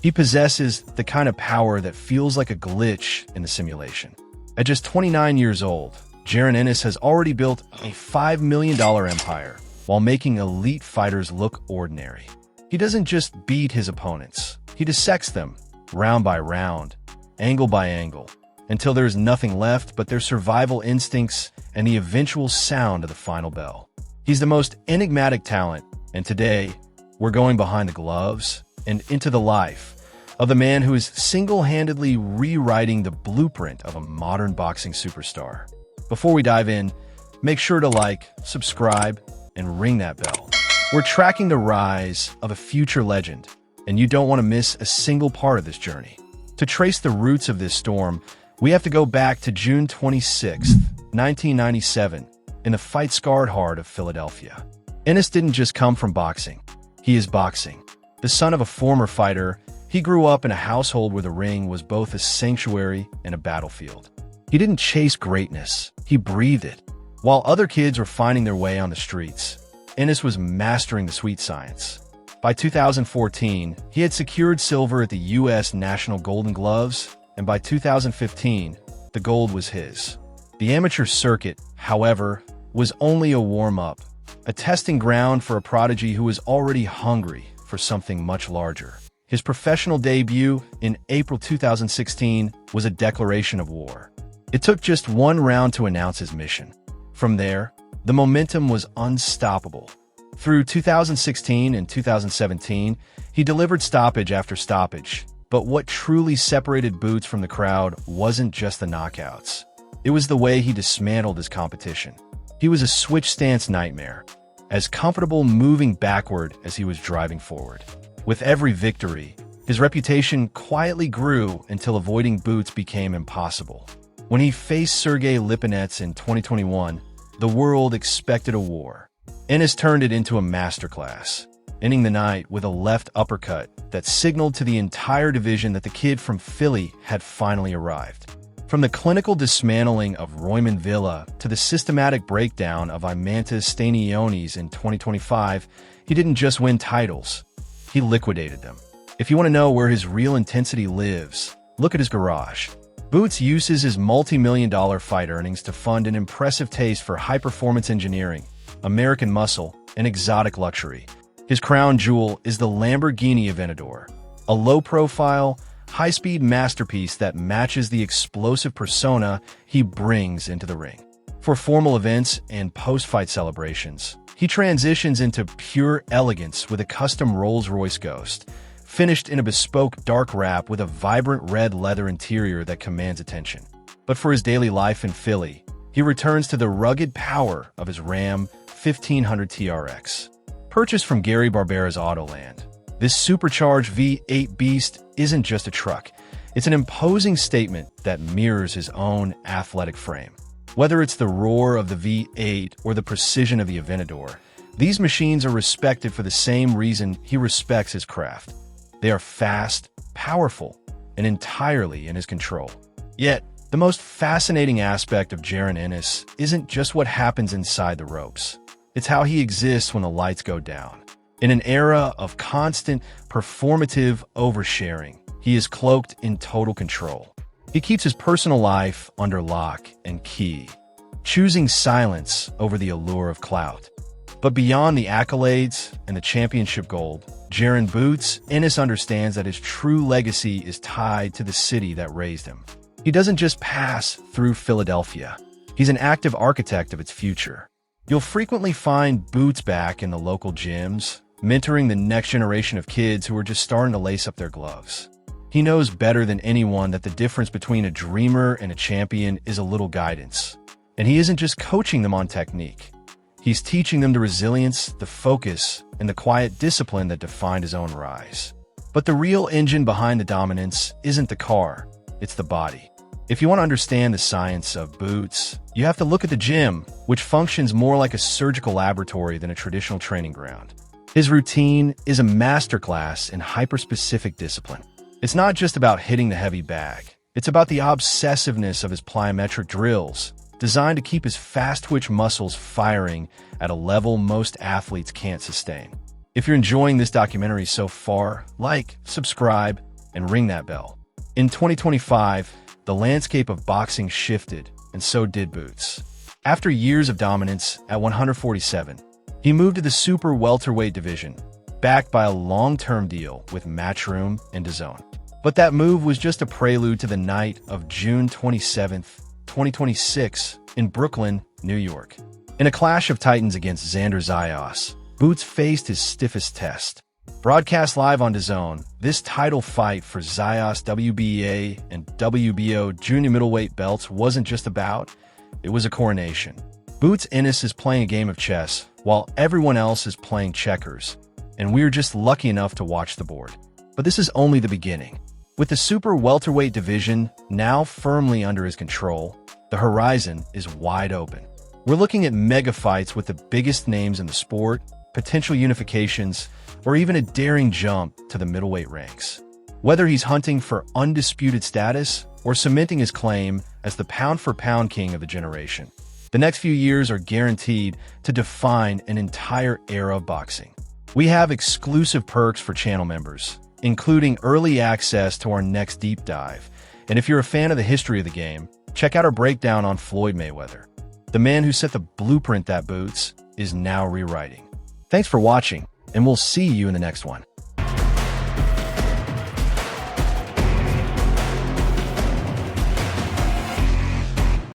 He possesses the kind of power that feels like a glitch in the simulation. At just 29 years old, Jaron Ennis has already built a $5 million empire while making elite fighters look ordinary. He doesn't just beat his opponents, he dissects them, round by round, angle by angle, until there is nothing left but their survival instincts and the eventual sound of the final bell. He's the most enigmatic talent, and today, we're going behind the gloves and into the life of the man who is single-handedly rewriting the blueprint of a modern boxing superstar. Before we dive in, make sure to like, subscribe, and ring that bell. We're tracking the rise of a future legend, and you don't want to miss a single part of this journey. To trace the roots of this storm, we have to go back to June 26, 1997, in the fight-scarred heart of Philadelphia. Ennis didn't just come from boxing. He is boxing. The son of a former fighter, he grew up in a household where the ring was both a sanctuary and a battlefield. He didn't chase greatness, he breathed it. While other kids were finding their way on the streets, Ennis was mastering the sweet science. By 2014, he had secured silver at the U.S. National Golden Gloves, and by 2015, the gold was his. The amateur circuit, however, was only a warm-up, a testing ground for a prodigy who was already hungry for something much larger. His professional debut in April 2016 was a declaration of war. It took just one round to announce his mission. From there, the momentum was unstoppable. Through 2016 and 2017, he delivered stoppage after stoppage, but what truly separated Boots from the crowd wasn't just the knockouts. It was the way he dismantled his competition. He was a switch stance nightmare, as comfortable moving backward as he was driving forward. With every victory, his reputation quietly grew until avoiding Boots became impossible. When he faced Sergey Lipinets in 2021, the world expected a war. Ennis turned it into a masterclass, ending the night with a left uppercut that signaled to the entire division that the kid from Philly had finally arrived. From the clinical dismantling of Royman Villa to the systematic breakdown of Imantas Stanionis in 2025, he didn't just win titles, he liquidated them. If you want to know where his real intensity lives, look at his garage. Boots uses his multi-million-dollar fight earnings to fund an impressive taste for high-performance engineering, American muscle, and exotic luxury. His crown jewel is the Lamborghini Aventador, a low-profile, high-speed masterpiece that matches the explosive persona he brings into the ring. For formal events and post-fight celebrations, he transitions into pure elegance with a custom Rolls-Royce Ghost, finished in a bespoke dark wrap with a vibrant red leather interior that commands attention. But for his daily life in Philly, he returns to the rugged power of his Ram 1500 TRX. Purchased from Gary Barbera's Autoland, this supercharged V8 beast isn't just a truck. It's an imposing statement that mirrors his own athletic frame. Whether it's the roar of the V8 or the precision of the Aventador, these machines are respected for the same reason he respects his craft. They are fast, powerful, and entirely in his control. Yet, the most fascinating aspect of Jaron Ennis isn't just what happens inside the ropes. It's how he exists when the lights go down. In an era of constant, performative oversharing, he is cloaked in total control. He keeps his personal life under lock and key, choosing silence over the allure of clout. But beyond the accolades and the championship gold, Jaron Boots Ennis understands that his true legacy is tied to the city that raised him. He doesn't just pass through Philadelphia. He's an active architect of its future. You'll frequently find Boots back in the local gyms, mentoring the next generation of kids who are just starting to lace up their gloves. He knows better than anyone that the difference between a dreamer and a champion is a little guidance. And he isn't just coaching them on technique. He's teaching them the resilience, the focus, and the quiet discipline that defined his own rise. But the real engine behind the dominance isn't the car, it's the body. If you want to understand the science of Boots, you have to look at the gym, which functions more like a surgical laboratory than a traditional training ground. His routine is a masterclass in hyper-specific discipline. It's not just about hitting the heavy bag. It's about the obsessiveness of his plyometric drills, designed to keep his fast-twitch muscles firing at a level most athletes can't sustain. If you're enjoying this documentary so far, like, subscribe, and ring that bell. In 2025, the landscape of boxing shifted, and so did Boots. After years of dominance at 147, he moved to the super welterweight division, backed by a long-term deal with Matchroom and DAZN. But that move was just a prelude to the night of June 27, 2026, in Brooklyn, New York. In a clash of titans against Xander Zayas, Boots faced his stiffest test. Broadcast live on DAZN, this title fight for Zayas' WBA and WBO junior middleweight belts wasn't just a bout, it was a coronation. Boots Ennis is playing a game of chess, while everyone else is playing checkers, and we're just lucky enough to watch the board. But this is only the beginning. With the super welterweight division now firmly under his control, the horizon is wide open. We're looking at mega fights with the biggest names in the sport, potential unifications, or even a daring jump to the middleweight ranks. Whether he's hunting for undisputed status or cementing his claim as the pound-for-pound king of the generation, the next few years are guaranteed to define an entire era of boxing. We have exclusive perks for channel members, including early access to our next deep dive. And if you're a fan of the history of the game, check out our breakdown on Floyd Mayweather. The man who set the blueprint that Boots is now rewriting. Thanks for watching, and we'll see you in the next one.